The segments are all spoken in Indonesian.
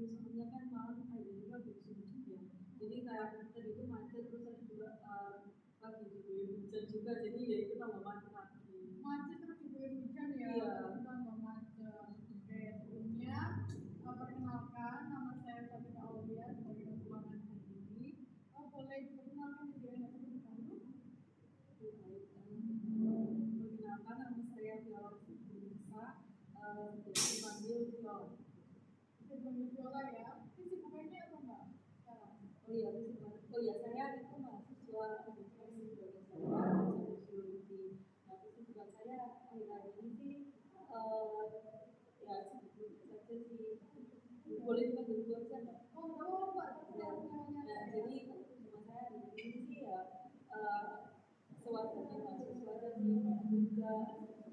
soalnya kan malam ada juga begitu ya. Jadi kayak tadi itu macet terus ada juga pagi diguyur hujan juga, jadi ya itu tambah macet lagi. Macet terus diguyur hujan ya, iya. Tambah macet. Oke, sebelumnya perkenalkan, nama saya Fatima Aulia sebagai ketua hari ini. Boleh diperkenalkan diri Anda terlebih dahulu? Perkenalkan, nama saya Viola Sibilisa, dipanggil Viola. Dipanggil Viola ya. Kesibukannya apa Mbak? Oh iya, saya itu mahasiswa edukasi sebagai sosiologi. Nah, kesibukan saya akhir-akhir ini sih ya sibuk saja sih. Boleh dipanggil Bu aja nggak? Oh, Mbak. Nah, jadi kesibukan saya di sini sih ya sewajarnya mahasiswa aja sih, juga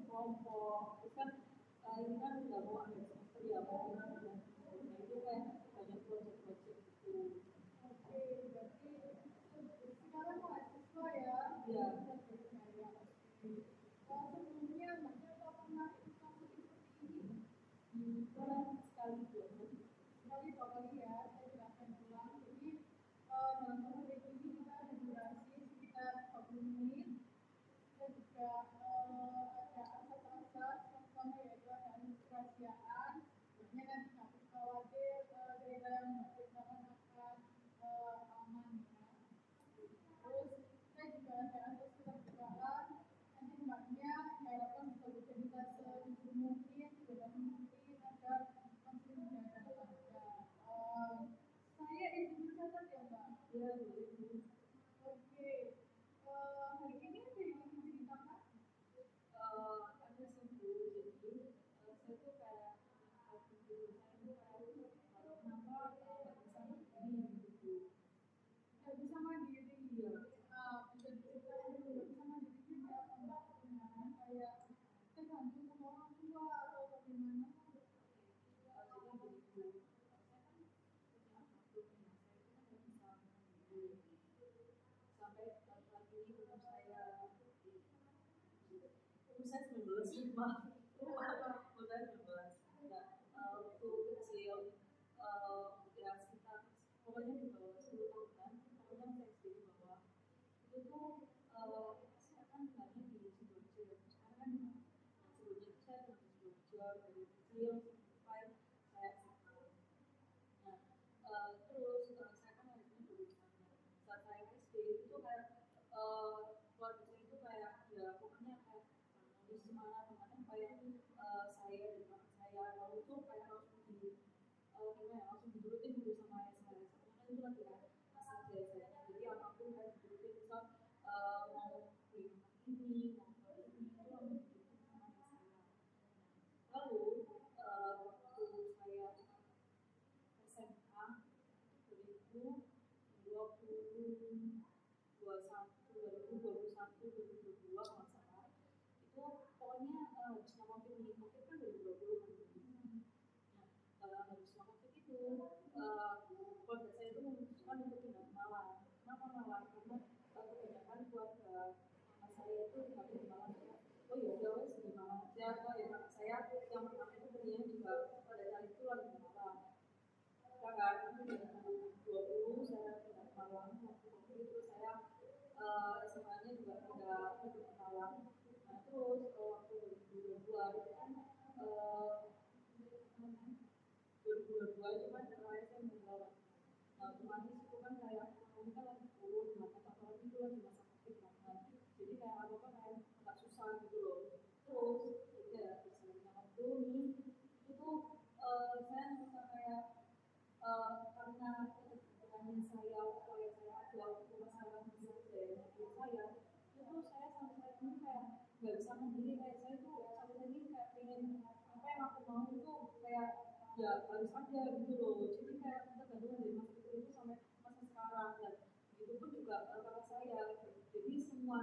kelompok. Terus kan ini kan udah mau akhir semester ya, nah itu kayak banyak proyek-proyek gitu. Oke, berarti sekarang mahasiswa ya? Iya. Sebelumnya Mbaknya pernah ikut seperti ini? Sekali dua kali ya, saya jelaskan ulang. Jadi dalam proses ini kita ada durasi sekitar 40 menit. Kita juga ada asas-asas contohnya yaitu ada kerahasiaan. Makanya nanti nggak perlu khawatir daerah yang dikerjakan akan aman ya. Terus kita juga ada asas keterbukaan. Nanti mbaknya diharapkan bisa bercerita sejujur mungkin, sebebas mungkin agar langsung dijaga. Saya izin catat ya Mbak. Iya. Oke. Hari ini ada yang ingin diceritakan? Ada sih Bu, jadi saya tuh kayak waktu dulu saya tuh kayak kenapa nggak bisa mandiri gitu. Nggak bisa mandiri. Iya. Bisa diceritain dulu nggak bisa mandirinya kayak apa Mbak? Kayak tergantung sama orang tua atau bagaimana? Jadi begitu. Saya kan punya satu nih, saya itu kan nggak bisa mandiri. Sampai lagi ini umur saya 19 sih Pak. Umur saya 19. Nah, waktu kecil ya sekitar pokoknya di bawah 10 tahunan, pokoknya saya SD di bawah. Itu tuh saya kan tinggalnya di Sidoarjo ya. Sekarang kan sebelumnya itu saya tinggal di Sidoarjo dari kecil sampai saya SMA. Nah, terus saya kan lahirnya di sana. Saat saya SD itu tuh kayak keluarga saya itu kayak ya pokoknya kayak harus semangat kayak saya dan kakak saya lalu tuh kayak harus gimana ya, langsung diturutin dulu sama ayah saya. Soalnya kan itu lagi kan asal saya. Jadi apapun kayak diturutin, misal mau beli makan ini, mau beli ini, itu langsung diturutin sama ayah saya. Lalu waktu saya SMA 2021 kalau nggak salah, itu pokoknya habisnya COVID nih, COVID kan 2020 kan. Nah, habisnya COVID itu keluarga saya itu memutuskan untuk pindah ke Malang. Kenapa Malang? Karena kebanyakan keluarga mama saya itu tinggal di Malang ya. Oh ya udah wes di Malang aja. Oh ya kakak saya yang pertama itu kuliahnya juga pada saat itu lagi di Malang. Kakak 2020 saya pindah ke Malang, waktu itu saya SMA-nya juga pindah ke Malang. Nah terus waktu 2022 itu kan 2022 itu kan terakhir saya meninggal. Nah otomatis itu kan kayak ekonomi kan lagi turun, nah apalagi itu lagi masa COVID kan. Jadi kayak apa-apa kayak agak susah gitu loh. Terus ya misalnya waktu ini itu saya merasa kayak karena keterbukaannya saya, upaya saya ada untuk masalah saya itu saya sampai saat ini kayak nggak bisa mandiri. Kayak saya tuh sampai saat ini kayak pengen apa yang aku mau itu kayak ya harus ada gitu loh. Jadi kayak tergantung dari masa kecil itu sampai masa sekarang, dan itu pun juga kakak saya. Jadi semua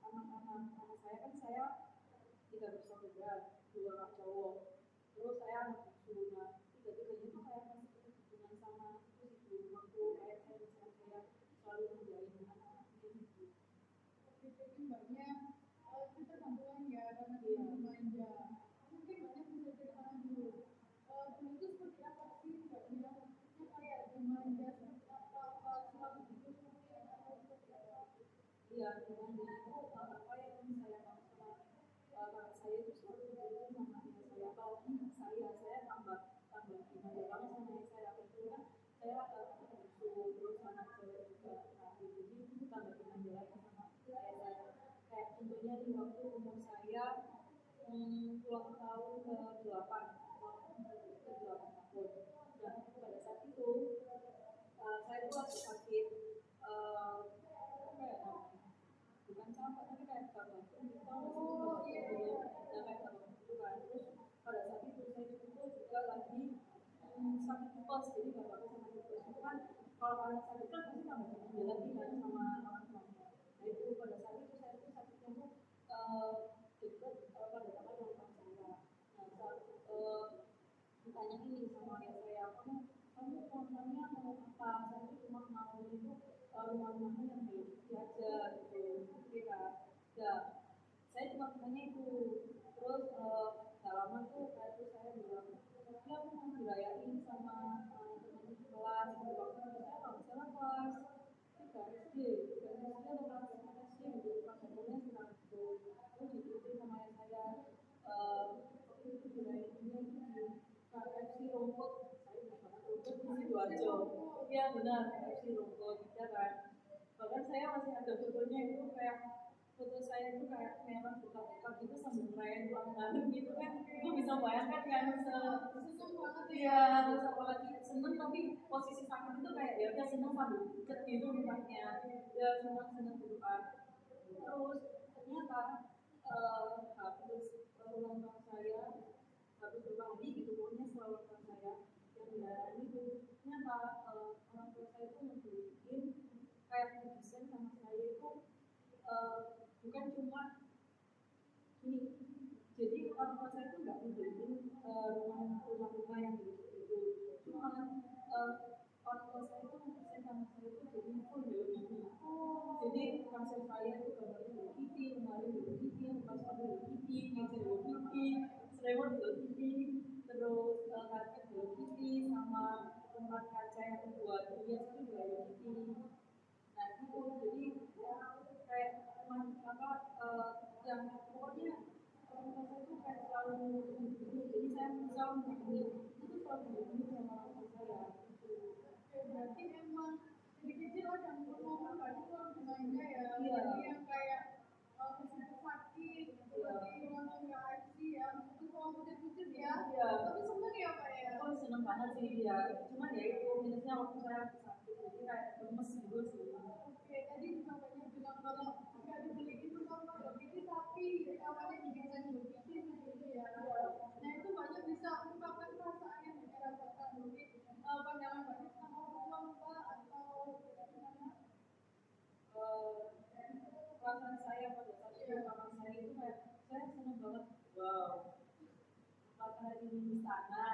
anak-anak saya kan saya tidak bersaudara, dua anak cowok, terus saya anak bungsu. Nah tiga-tiganya tuh kayak masih ketergantungan sama itu sih, waktu kayak saya misalnya kayak selalu menjalin anak-anaknya gitu. Jadi mbaknya kita tampilan ya karena dia manja. Mungkin banyak bisa ceritakan dulu. Dulu itu seperti apa sih mbaknya Iya, dengan itu apa yang saya mau sama kakak saya itu selalu begitu sama ayah saya, apalagi saya tambah gimana banget sama ayah saya. Kebetulan saya bungsu, terus anak cewek juga, nah jadi itu tambah gimana lagi sama ayah saya. Kayak contohnya di waktu umur saya ulang tahun ke-8 ke-8 tahun. Dan pada saat itu saya tuh lagi sakit apa ya namanya, bukan campak tapi kayak gagal gitu, Oh iya iya. nah kayak gagal gitu kan. Terus pada saat itu saya itu juga lagi sakit tipes, jadi gagal sama tipes itu kan kalau anak sakit kan pasti tambah lagi kan sama orang tuanya. Nah itu pada saat itu saya tuh sakitnya tuh deket pada tanggal ulang tahun saya. Nah saat ditanya ini sama ayah saya, kamu nontonnya mau apa, saya tuh cuma mau itu rumah-rumahnya yang Hello Kitty aja gitu, gitu kan. Ya saya cuma tanya itu. Terus gak lama tuh kayak tuh saya bilang, ya aku mau dirayain sama teman di kelas gitu. Waktu itu saya kalau misalnya kelas 3 SD, 3 SD atau kelas 4 SD gitu, kelas satunya sekitar itu. Terus diikutin sama ayah saya, waktu itu dirayainnya itu di KFC Rumput. Saya ingat banget, Rumput di Sidoarjo. Iya benar, KFC Rumput ya kan. Bahkan saya masih ada fotonya itu, kayak foto saya itu kayak merah buka-buka gitu sambil ngerayain ulang tahun gitu kan. Itu bisa bayangkan kan Seneng banget ya. iya, terus apalagi seneng tapi posisi sakit itu kayak ya udah seneng sambil pucet gitu mukanya, ya seneng seneng gitu kan. Terus ternyata habis ulang tahun saya, habis beberapa hari gitu pokoknya setelah ulang tahun saya yang dilayarin itu, ternyata orang tua saya itu ngebeliin kayak desain sama saya itu bukan cuma ini. Jadi orang tua saya itu nggak ngebeliin rumah-rumah yang gitu-gitu, cuma orang tua saya itu desain sama saya itu jadi full Hello Kitty. Jadi konsep saya itu gambarnya Hello Kitty, lemari Hello Kitty, tempat sepatu Hello Kitty, meja Hello Kitty, selimut Hello Kitty, terus karpet Hello Kitty, sama tempat kaca yang buat hias itu juga Hello Kitty. Nah itu jadi kayak apa yang pokoknya orang tua saya itu kayak selalu gitu, jadi saya misal begini itu tuh selalu begini sama orang tua saya gitu. Oke, berarti emang dari kecil ada momen berarti tuh mainnya ya. Iya. Jadi yang kayak kesukaan sakit, Iya. berarti nonton nggak IC ya. Itu kalau pucet-pucet ya. Iya. Tapi seneng ya Pak ya. Oh seneng banget sih ya, cuman ya itu minusnya waktu saya sakit jadi kayak lemes gitu sih. Oke, tadi juga banyak bilang kalau nggak dibeliin rumah Hello Kitty tapi awalnya didesain Hello Kitty gitu ya. Nah itu banyak bisa ungkapkan perasaan yang dirasakan mungkin pandangan banyak sama orang tua atau gimana? Perasaan saya pada saat itu, perasaan saya itu kayak saya seneng banget, wow matahari di istana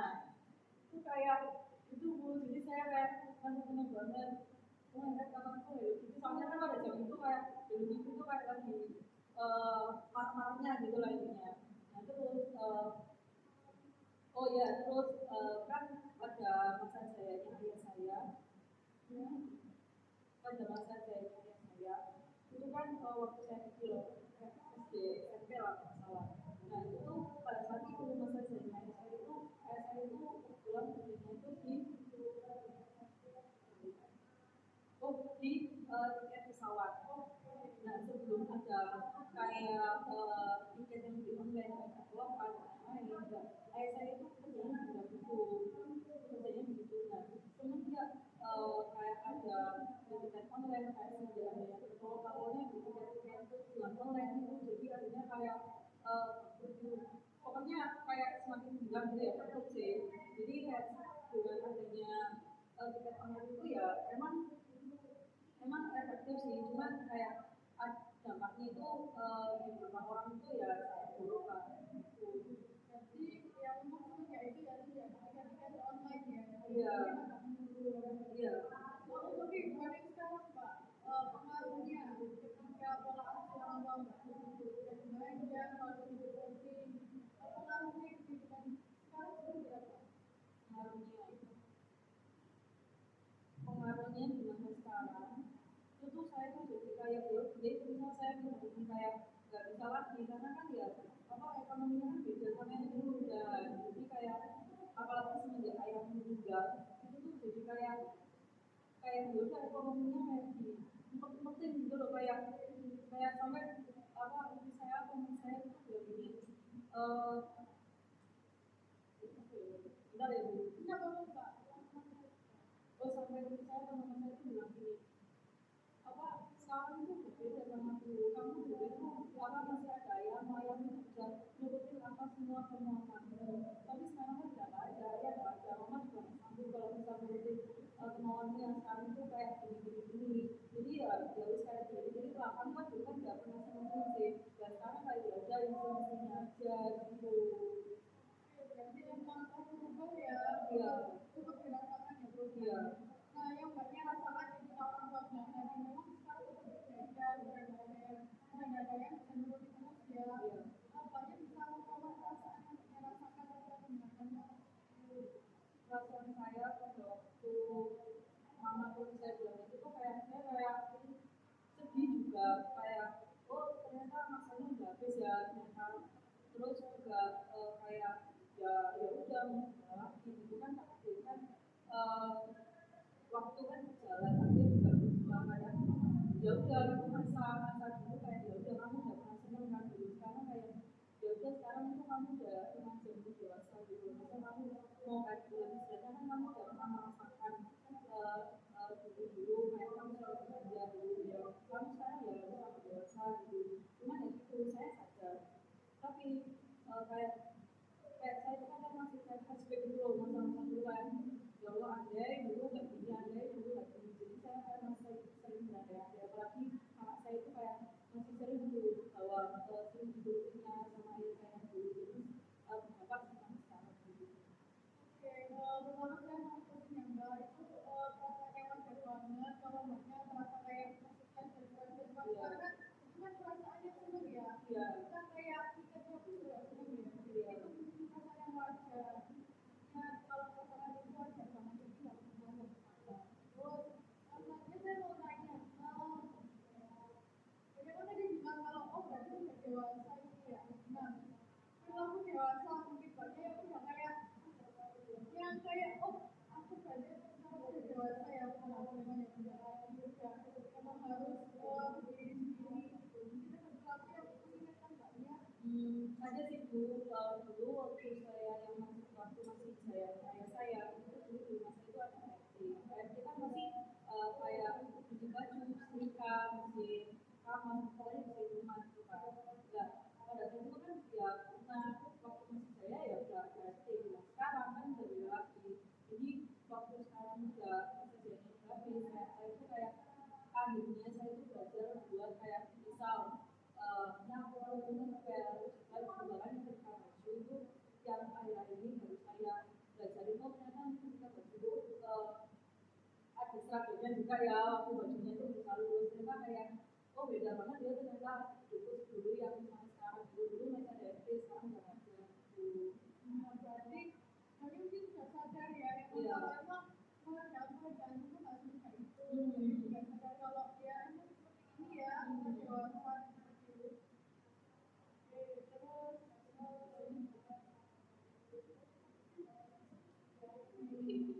itu kayak itu bu, jadi saya kayak seneng banget. Oh enggak kapanku ya itu, soalnya kan pada jam itu kayak dulu itu tuh kayak lagi marah-marahnya gitu lah intinya. Nah terus oh ya terus kan pada masa jayanya ayah saya, ya, pada masa jayanya ayah saya itu kan waktu saya kecil SD SMP lah nggak salah. Nah itu pada saat itu masa jayanya ayah saya itu kebetulan kerjanya itu di tiket pesawat. Nah sebelum ada kayak tiket yang di online kayak Traveloka dan lain-lain, ayah saya itu kerjanya juga gitu, kerjanya begitu. Nah semenjak kayak ada tiket online kayak semenjak ada yang Traveloka awalnya di tiket bulan online itu, jadi akhirnya kayak begitu, pokoknya kayak semakin bilang gitu ya tertutup sih. Jadi kayak dengan adanya tiket online itu ya emang efektif sih, cuman kayak dampaknya itu di beberapa orang itu ya buruk lah gitu. Jadi yang memang ya itu ya tiket online ya. Iya. Iya. Lalu tapi gimana sekarang Pak pengaruhnya ketika pola asuh orang tua nggak begitu belanja kalau diprotein pengaruhnya kehidupan sekarang seperti apa? Pengaruhnya di masa sekarang itu tuh saya tuh jadi kayak dia jadi kayak nggak bisa lagi karena kan ya apa ekonominya kan beda sama yang dulu dan jadi kayak apalagi semenjak ayah meninggal itu tuh jadi kayak kayak ya udah ekonominya kayak di umpetin gitu loh kayak kayak sampai apa istri saya teman saya itu bilang gini eh bentar ya bu Enggak apa-apa, Mbak. oh sampai istri saya teman saya itu bilang gini apa sekarang itu berbeda sama dulu kamu dulu itu apa masih ada ayam itu bisa nurutin apa semua kemauan tapi sekarang kan tidak ada ya nggak ada mama juga nggak sanggup kalau bisa nurutin kemauanmu yang sekarang itu kayak gini jadi ya ya wis kayak gini jadi lah kamu kan dulu kan nggak pernah seneng sih dan sekarang kayak ya udah yang semestinya aja gitu Berarti emang kamu berubah ya, iya untuk dirasakan ya berubah. iya Nah, yang mbaknya rasakan ketika orang tua bilang tadi memang sekarang udah berbeda, udah nggak ada yang bisa nurutin terus ya. iya Mbaknya bisa mengungkapkan perasaan yang mbaknya rasakan ketika mendengarkan Mbak. perasaan saya pada waktu mama tuh saya bilang itu tuh kayak saya kayak sedih juga kayak oh ternyata masanya udah habis ya ternyata terus juga kayak ya ya udah mau gimana lagi gitu kan tapi kan eh, waktu kan berjalan tapi juga berubah kayak ya udah aku masa masa dulu kayak ya udah kamu udah pernah seneng kan dulu sekarang kayak ya udah sekarang itu kamu udah remaja udah dewasa gitu masa kamu mau kayak dulu misalnya kan kamu udah pernah merasakan dulu dulu kayak kamu selalu bekerja dulu ya kamu sekarang ya udah dewasa gitu cuman ya itu saya sadar tapi kayak kayak saya itu kan masih kayak flashback dulu loh masa-masa dulu kan ya Allah andai dulu nggak gini andai dulu nggak gini jadi saya kayak masih sering berandai-andai apalagi anak saya itu kayak masih sering tuh bahwa sering dibullyingnya sama ayah saya dulu jadi kenapa sampai sekarang gitu Oke, pertama saya mau pesan ya Mbak, itu perasaan yang wajar banget kalau mbaknya merasa kayak masih flashback flashback iya karena itu kan perasaan yang seneng ya, iya bukan kayak kita tuh juga seneng ya, iya itu perasaan yang wajar. Ya kalau perasaan itu wajar banget jadi nggak perlu banget. Terus selanjutnya saya mau tanya, bagaimana dia bilang kalau oh berarti udah dewasa ini ya, nah perilaku dewasa mungkin mbaknya yang udah kayak yang kayak oh aku berarti sekarang udah dewasa ya aku ngelakuin yang udah emang harus berdiri sendiri gitu mungkin ada perilaku yang mengingatkan mbaknya ada sih bu dulu waktu saya yang masih waktu masih saya itu dulu di masa itu ada AFD kan masih kayak cuci baju setrika masih kamar pokoknya masih rumah gitu kan nah pada saat itu kan ya karena waktu masih saya ya udah AFD nah sekarang kan udah beda lagi jadi waktu sekarang udah kerjanya habis saya itu kayak akhirnya saya itu belajar buat kayak misal nyapu ngepel lalu kemudian ketika baju itu yang akhir ini baru saya belajar itu ternyata ketika baju itu ada strateginya juga ya waktu bajunya itu bisa lurus ternyata kayak oh beda banget ya ternyata dulu yang sama sekarang dulu masih ada SD sekarang nggak ada gitu nah berarti mbaknya mungkin sudah sadar ya emang iya kalau emang dalam keadaan itu nggak semudah itu jadi hmm. juga sadar kalau ya emang seperti ini ya udah dewasa seperti itu.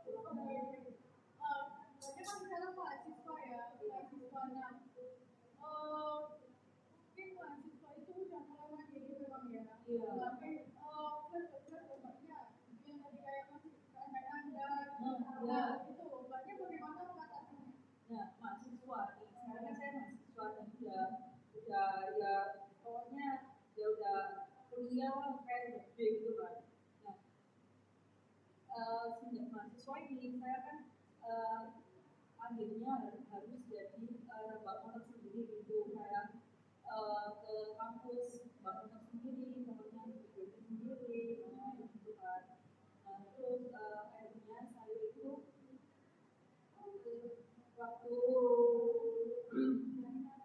Oke, terus berarti kan sekarang mahasiswa ya, mahasiswa. Nah, mungkin mahasiswa itu udah mulai mandiri memang ya. iya Tapi flashback mbaknya, yang tadi kayak masih berandai-andai, iya itu mbaknya bagaimana mengatasinya? nah mahasiswa nih sekarang kan saya mahasiswa dan udah ya pokoknya ya udah kuliah lah kayak udah gede gitu kan nah sejak mahasiswa ini saya kan uh, akhirnya harus jadi bank otak sendiri gitu kayak ke kampus bank otak sendiri pokoknya bikin sendiri gitu kan nah terus akhirnya saya itu waktu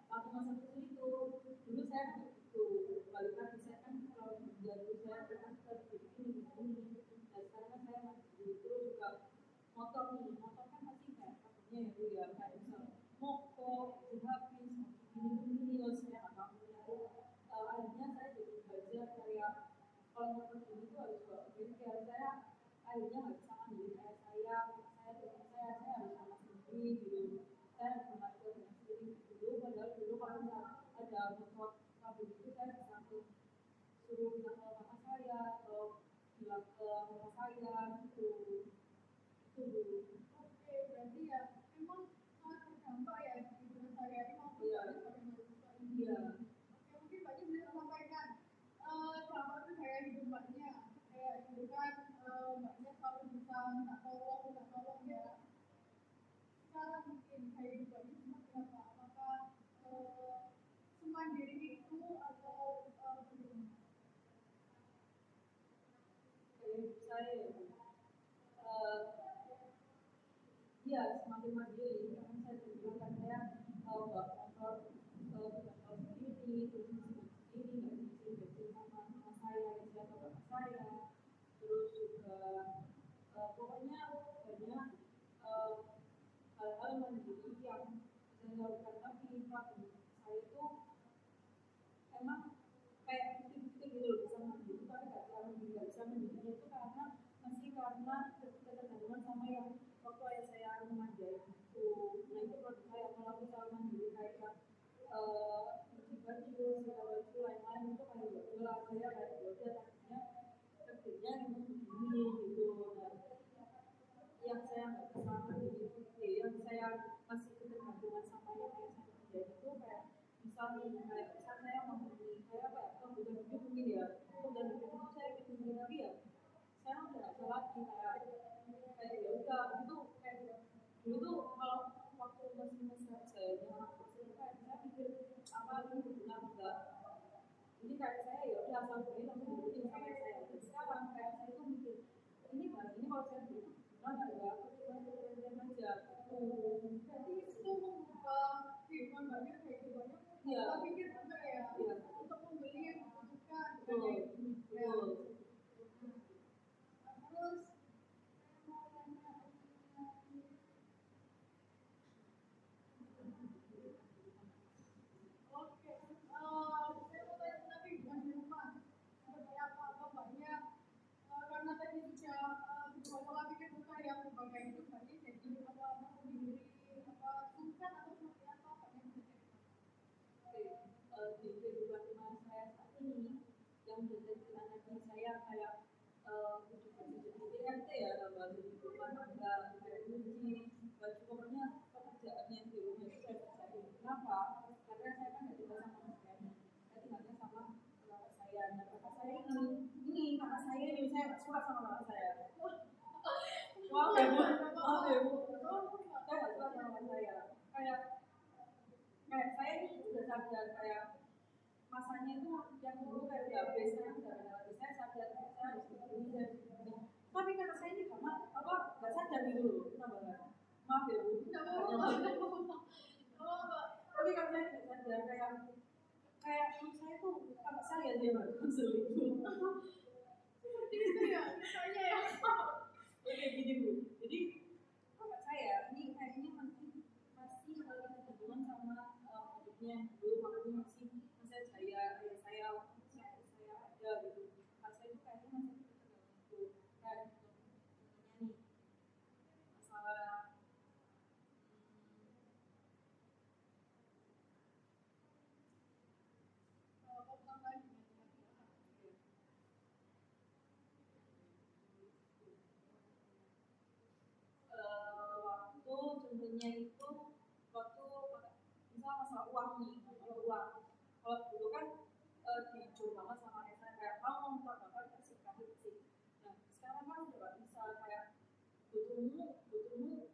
waktu masa kecil itu dulu saya kan begitu balik lagi saya kan kalau kerja dulu saya kan begini begini dan sekarang kan saya masih terus juga motor nih motor kan masih akhirnya nggak bisa mandiri kayak saya harus sama sendiri gitu, saya harus mengatur dengan sendiri dulu, padahal dulu kalau ada motor kabel itu saya bisa suruh bilang ke kakak saya atau bilang ke mama saya gitu, itu dulu. Oke, berarti ya memang sangat terdampak ya di kehidupan sehari-hari maupun Iya. pada sebagai mahasiswa ini. Iya. Oke, mungkin Mbaknya bisa sampaikan dampak keseharian hidup Mbaknya. Kayak dulu kan Mbaknya selalu bisa minta tolong ya. Sekarang mungkin kayak hidup Mbaknya seperti apa? Apakah semandiri itu atau bagaimana? Kayak saya ya semakin mandiri karena saya bilang kan saya bawa motor tidak tahu sendiri, terus mesin sendiri, nggak bisa bensin sama mama saya, istri atau bapak saya, terus juga pokoknya banyak hal-hal mandiri yang saya lakukan, tapi bagi saya itu emang kayak bukti-bukti gitu loh, bisa mandiri tapi nggak bisa mandirinya itu karena ketergantungan sama yang waktu ayah saya remaja itu. Nah itu menurut saya kalau aku selalu mandiri kayak cuci baju, segala baju lain-lain itu kayak gak saya kayak belajar akhirnya kerjanya memang begini gitu. Nah yang saya nggak bisa mandiri yang saya masih ketergantungan sama yang ayah saya kerja itu kayak misalnya kayak saya memenuhi kayak apa ya kebutuhan hidup mungkin ya, kebutuhan hidup itu saya penuhi tapi ya saya udah nggak bisa lagi kayak ya udah itu kayak dulu tuh kalau waktu masih mesra saya kayak saya pikir apa ini berguna enggak, jadi kayak saya ya udah asal beli langsung dibikin sama saya. Dan sekarang kayak saya tuh mikir ini kalau saya beli berguna enggak, aku cuma kerjaan aja Jadi itu mengubah kehidupan Mbaknya kayak gitu banyak. Kita pikir juga ya untuk membeli yang dibutuhkan. betul. Terus mau tanya oke, saya mau tanya tapi bukan di rumah. Seperti apa Mbaknya? Karena tadi sudah beberapa pola pikir bukan yang berbagai itu Mbaknya jadi apa sendiri apa susah atau seperti apa Mbaknya bisa Di kehidupan rumah saya saat ini yang menjadi anak saya kayak DRT ya tambah kehidupan tangga kayak nyuci baju, pokoknya pekerjaan yang di rumah itu saya kerjain. Kenapa? Karena saya kan nggak tinggal sama mas saya tinggalnya sama kakak saya. Nah kakak saya ini kakak saya ini saya nggak suka sama kakak saya. Maaf ya bu, saya nggak suka sama kakak saya kayak saya ini udah sadar kayak masanya itu yang dulu kayak udah habis, sekarang udah ada lagi. Saya sadar saya harus begini dan begini, tapi kata saya ini karena apa nggak sadar gitu loh, tambah maaf ya bu, tapi kalau saya nggak sadar kayak saya tuh kakak saya dia nggak selingkuh seperti itu ya saya ya kayak gini bu. Jadi kakak saya ini kayaknya masih ketergantungan sama hidupnya dulu, makanya masih saya ayah saya ada gitu. Kakak saya itu kayaknya masih ketergantungan tuh kayak contohnya nih masalah waktu contohnya itu waktu misal masalah uang nih, masalah uang. Kalau dulu kan dijur banget sama saya kayak mau minta bapak kasih sih. Nah sekarang kan udah gak bisa kayak butuhmu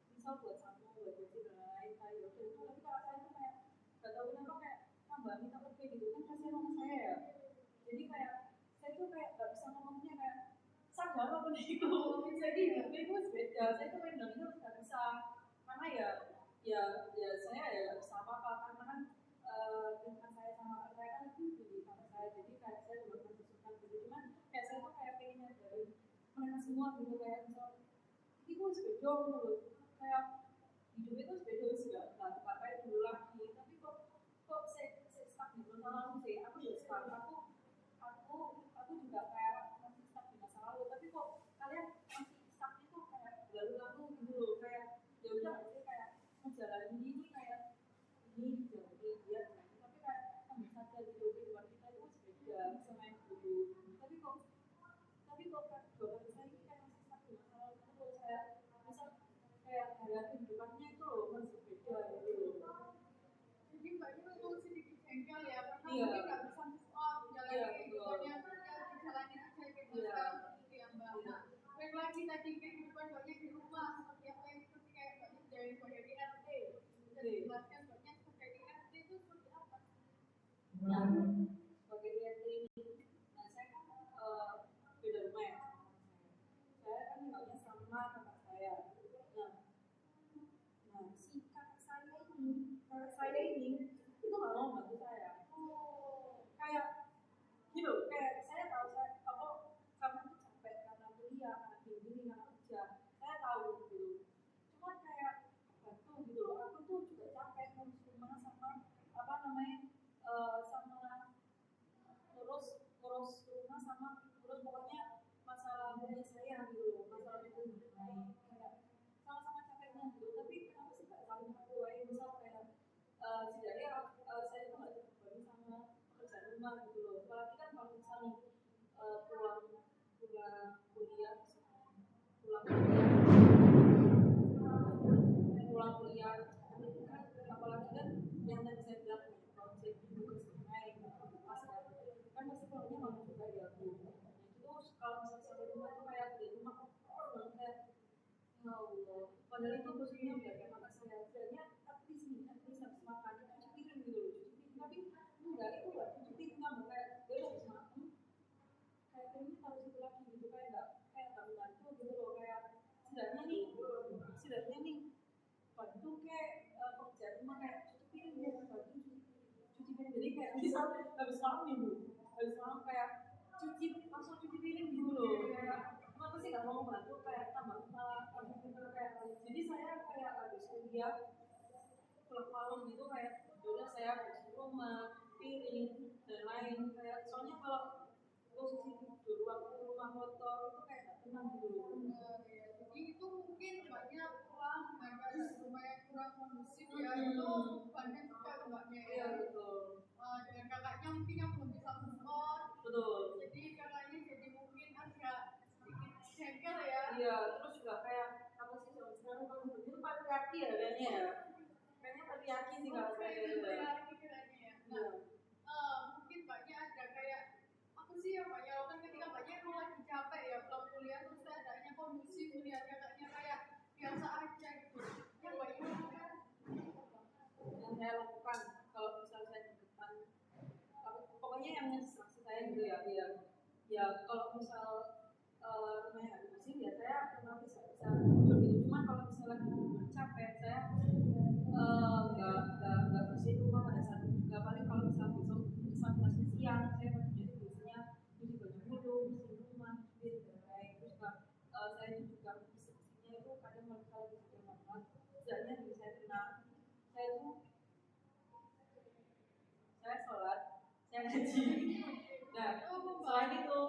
misal buat sapu buat bersih dan lain-lain kayak udah itu, tapi kalau saya tuh kayak gak tahu kenapa kayak tambah minta lebih gitu kan, kasihan sama saya ya. Jadi kayak saya tuh kayak gak bisa ngomongnya kayak sadar apa nih itu, jadi hidupnya itu beda. Saya tuh main itu gak bisa karena ya saya ya gak bisa apa-apa karena kan lingkungan saya sama saya kan tinggi sama saya, jadi kayak saya juga kesusahan gitu. Cuman kayak saya tuh kayak pengen nyadarin mereka semua gitu, kayak misal ini gue sepeda loh kayak hidup itu sepeda nggak kayak dulu lagi, tapi kok saya stuck di masa lalu sih. Aku juga stuck, aku juga kayak masih stuck di masa lalu, tapi kok kalian ini jam ini dia jam ini, tapi kayak sama saja gitu kehidupan kita itu masih beda sama yang dulu. Tapi kok kan jawaban saya ini kayak masih satu masalah terus saya misal kayak gaya kehidupannya itu loh masih beda gitu loh. Jadi mbaknya memang sedikit jengkel ya, karena Iya. mungkin nggak bisa move on, jalan Iya, kehidupannya tuh ya dijalanin aja gitu Iya. sekarang gitu ya mbak. Iya. Nah, balik lagi tadi kehidupan mbaknya di rumah seperti apa yang seperti kayak mbaknya dari sebagai RT, bisa dijelaskan mbaknya sebagai RT itu seperti apa? Nah, sebagai RT ini, nah saya kan beda rumah ya sama kakak saya. Saya kan tinggalnya sama kakak saya. Nah, si kakak saya ini itu nggak mau bantu saya. Kayak gitu, kayak saya tahu saya apa kamu tuh capek karena kuliah, karena gini, karena kerja. Saya tahu gitu. Cuma kayak bantu gitu loh. Aku tuh juga capek ngurus rumah sama apa namanya sama ngurus rumah sama ngurus pokoknya masalah kuliah saya gitu loh, masalah itu naik kayak sama-sama capeknya gitu. Tapi kenapa sih nggak saling menghargai? Misal kayak setidaknya saya itu nggak terbebani sama pekerjaan rumah gitu loh. Apalagi kan kalau misalnya pulang kuliah pulang kuliah kan apalagi kan yang tadi saya bilang project tugas naik pas kan pasti pulangnya malam juga ya Bu. Terus kalau misalnya sampai rumah tuh kayak di rumah banget kayak ya Allah, padahal itu bosnya udah kayak kakak saya aja at least habis makan cuci piring gitu loh, cuci piring tapi enggak, itu enggak cuci piring kamu kayak dia udah habis makan kayak piringnya taruh situ lagi gitu, kayak enggak membantu gitu loh. Kayak setidaknya nih bantu kayak pekerjaan rumah kayak cuci piring dia bantu cuci piring, jadi kayak misal habis malam nih Bu, habis malam kayak langsung cuci piring gitu loh. Kayak kenapa sih nggak mau bantu kayak tambah kayak jadi saya kayak habis kuliah pulang malam gitu kayak udah saya bersih rumah, piring dan lain kayak soalnya kalau posisi di rumah kotor itu kayak nggak tenang gitu loh. Ya. Jadi itu mungkin banyak pulang dengan keadaan rumah yang kurang kondusif ya, itu banyak juga mbaknya ya. Iya betul. Dengan kakaknya mungkin yang belum bisa move on. Betul. Jadi kakaknya jadi mungkin agak sedikit jengkel ya. Iya, terus juga kayak apa sih sekarang kalau begitu patriarki ya kayaknya ya. Kayaknya patriarki sih kalau saya patriarki kayaknya ya. Nah, mungkin mbaknya ada kayak apa sih yang mbaknya lakukan ketika mbaknya emang lagi capek ya pulang kuliah terus keadaannya kondusif melihat kakaknya kayak biasa aja gitu. Yang mbaknya lakukan yang saya lakukan kalau misal saya di depan pokoknya yang distraksi saya gitu ya kalau misal rumahnya nggak bersih ya saya memang bisa tidur gitu. Cuma kalau misalnya capek saya nggak bersihin rumah pada saat itu juga. Paling kalau misal besok misal masih siang saya jadi biasanya cuci baju dulu, bersihin rumah, cuci dan lain. Terus saya juga bersihnya itu kadang kalau misalnya banget kerjanya jadi saya tenang, saya sholat, saya ngaji. Nah, selain itu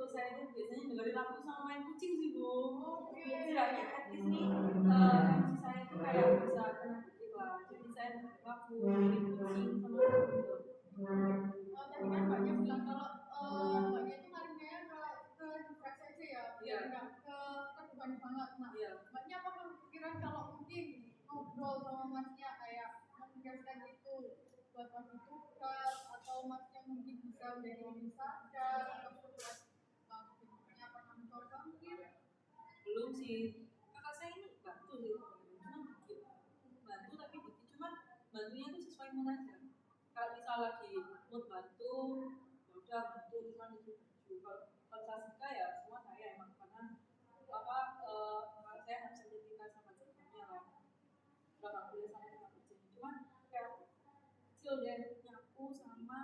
saya itu biasanya dengerin lagu sama main kucing sih Bu. Istilahnya at least nih emosi saya itu kayak bisa kena kritik lah. Jadi saya dengerin lagu, dengerin kucing sama gitu. Tadi kan mbaknya bilang kalau mbaknya itu ngarimnya ke distraksi aja ya, biar nggak ke terbebani banget. Nah, mbaknya apa kepikiran kalau mungkin ngobrol sama masnya kayak menegaskan itu buat bagi tugas atau masnya mungkin bisa menjadi lebih sadar atau buat hidupnya pernah mencoba mungkin? Belum sih, kakak saya ini bantu sih, cuma dikit bantu tapi dikit, cuma bantunya tuh sesuai mood aja. Kalau misal lagi mood bantu ya udah bantu, cuma itu baju. Kalau saya suka ya semua saya emang karena apa saya harus sertifikat sama sebelumnya lah, udah nggak boleh sama sama kerja. Cuma kayak kecil deh, nyapu sama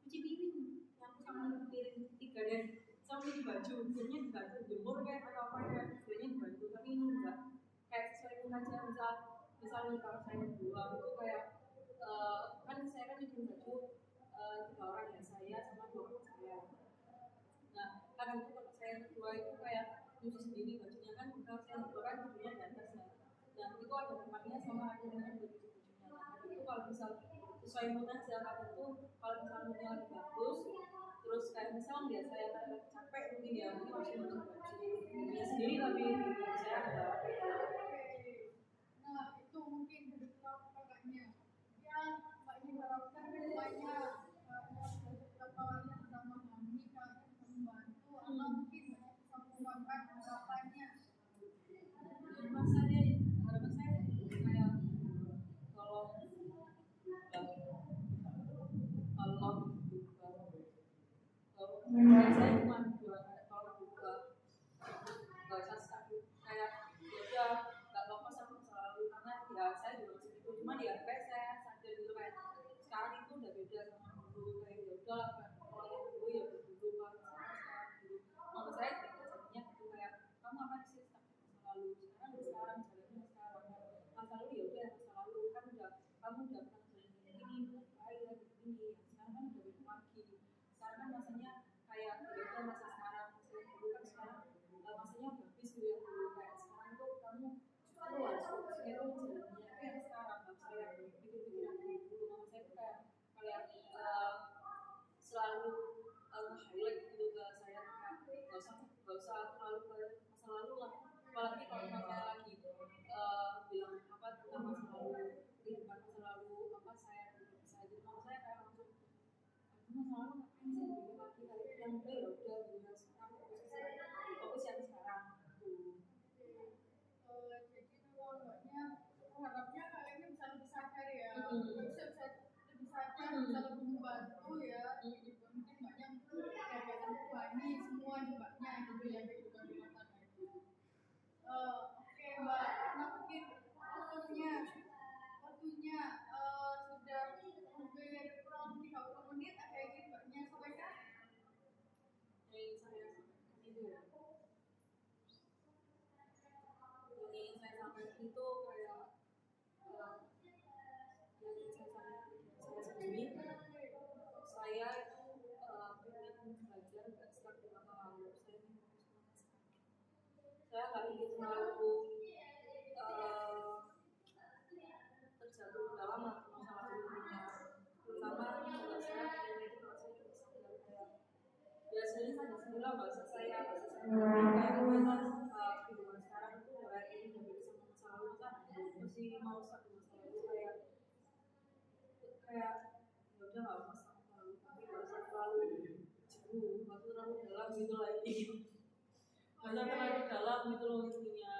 cuci piring, nyapu sama cuci piring 3 deh, sama cuci baju, biasanya dibantu jemur kayak atau apa kayak biasanya dibantu, tapi ini enggak kayak sesuai mood aja. Misalnya kalau saya berdua itu kayak kan saya kan cuci baju 3 orang ya, saya sama 2 orang saya. kamar saya itu kan tidurnya di atas ya, dan itu ada tempatnya sama ada dengan baju-bajunya. Nah itu kalau misal sesuai mood aja, kadang tuh kalau misal moodnya lagi bagus, terus kayak misal ya saya kayak capek mungkin ya, mungkin harus nonton bajunya sendiri, tapi saya ada. Nah, itu mungkin dari kakaknya. Yang mbaknya harapkan kedepannya kakaknya bisa memahami, kakaknya bisa membantu, atau mungkin mbaknya bisa mengungkapkan harapannya. Harapan saya kayak kalau kalau saya cuma dua, kalau buka nggak usah sakit kayak ya udah nggak apa-apa sama masa lalu, karena ya saya juga masih itu, cuman ya kayak saya sadar dulu kayak sekarang itu udah beda sama dulu, kayak ya udah kalau yang dulu ya dulu kan, sekarang dulu mama saya juga jadinya gitu kayak kamu apa sih sakit masa lalu, sekarang jalannya sekarang, masa lalu ya udah masa lalu kan, udah kamu udah pernah jalan ini baik lagi ini, sekarang kan udah beda lagi, sekarang kan masanya kayak beda masa sekarang, masa dulu kan sekarang masanya udah habis gitu ya dulu, kayak sekarang tuh kamu justru harus fokus itu jalannya itu yang sekarang, nggak usah yang pikir-pikiran dulu. Mama saya tuh kayak selalu highlight gitu ke saya, kayak nggak usah terlalu ke masa lalu lah, apalagi kalau saya lagi bilang apa tentang masa lalu, kehidupan masa lalu apa saya bisa jadi, mama saya kayak langsung masa lalu ngapain sih gitu lagi, kayak yang udah ya udah gitu, sekarang fokus yang sekarang gitu. Jadi memang mbaknya harapnya kalian bisa lebih sadar ya, bisa lebih sadar, bisa lebih membantu ya. Gitu. Mungkin mbaknya kegiatan rohani semua di mbaknya gitu ya, kehidupan rumah tangga itu. Oke mbak, karena mungkin waktunya sudah hampir kurang 30 menit, ada yang ingin mbaknya sampaikan? Yang saya sampaikan itu ya, yang saya sampaikan itu kayak yang saya sendiri, saya itu ingin belajar gak stuck di masa lalu, saya ingin fokus ke masa sekarang, saya gak ingin terlalu terjatuh dalam masa lalunya, terutama kalau saya ingin itu kalau saya bisa kayak ya sendiri lah, bahasa saya kayak kita kehidupan sekarang itu kayak ini udah beda sama masa lalu kan, masih mau satu masa lalu kayak ya udah nggak masa lalu, tapi nggak usah terlalu jauh, nggak usah terlalu dalam gitu lah ini, nggak usah terlalu dalam gitu loh intinya,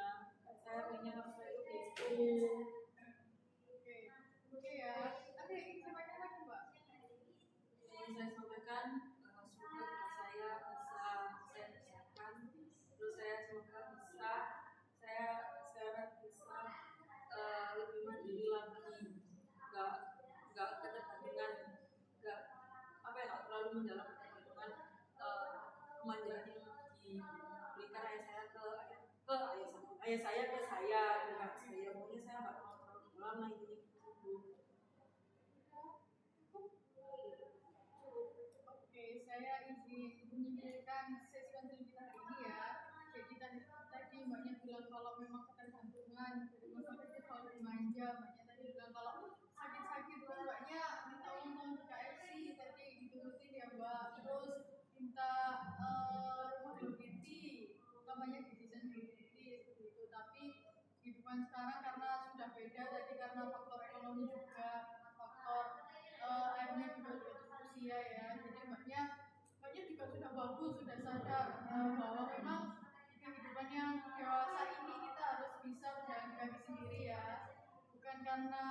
saya pengen apa itu gitu. Oke ya, ada yang ingin sampaikan lagi mbak? Yang saya sampaikan semoga saya bisa saya persiapkan, terus saya semoga bisa saya sekarang bisa lebih mandiri lagi, nggak ketergantungan, nggak apa ya, nggak terlalu mendalam ketergantungan kemanjaan yang diberikan ayah saya ke ayah saya ke saya, dengan saya maunya saya nggak mau terlalu dalam lah intinya gitu. Oke, saya izin menyimpulkan sesi konsul kita hari ini ya. Jadi tadi mbaknya bilang kalau memang ketergantungan, jadi maksudnya itu kalau dimanja, mbaknya tadi bilang kalau sakit-sakit terus mbaknya minta nonton ke KFC, tadi diturutin ya mbak. Terus minta rumah Hello namanya Citizen Hello seperti itu. Tapi kehidupan sekarang karena sudah beda, tadi karena faktor ekonomi juga, karena faktor akhirnya juga sudah usia ya, jadi mbaknya juga sudah bagus, sudah sadar bahwa memang kehidupan yang dewasa ini kita harus bisa berjalan kaki sendiri ya, bukan karena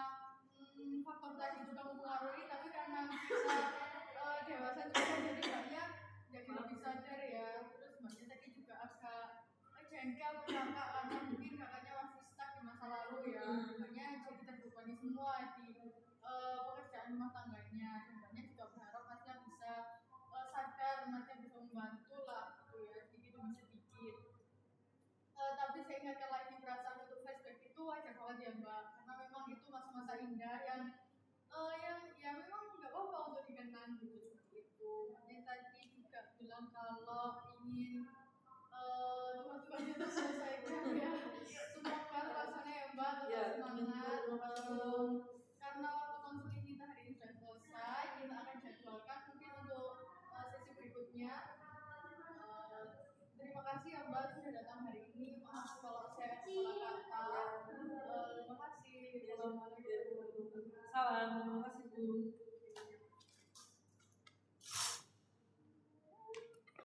faktor tadi juga mempengaruhi, tapi karena bisa dewasa juga, jadi mbaknya jadi lebih sadar ya. Terus mbaknya tadi juga agak jengkel ke kakak karena mungkin kakaknya masih stuck di masa lalu ya, mbaknya jadi terbebani semua di pekerjaan rumah tangganya, dan mbaknya juga berharap masnya bisa sadar, masnya bisa membantu lah gitu ya, sedikit demi sedikit. Tapi saya ingatkan lagi, perasaan untuk flashback itu wajar banget ya mbak, karena memang itu masa-masa indah yang ya memang nggak apa-apa untuk dikenang gitu, seperti itu. Makanya tadi juga bilang kalau ingin tugas-tugasnya terselesaikan ya. datang hari ini. Maaf kalau saya salah kata. Terima kasih. Assalamualaikum. Salam, terima kasih Bu.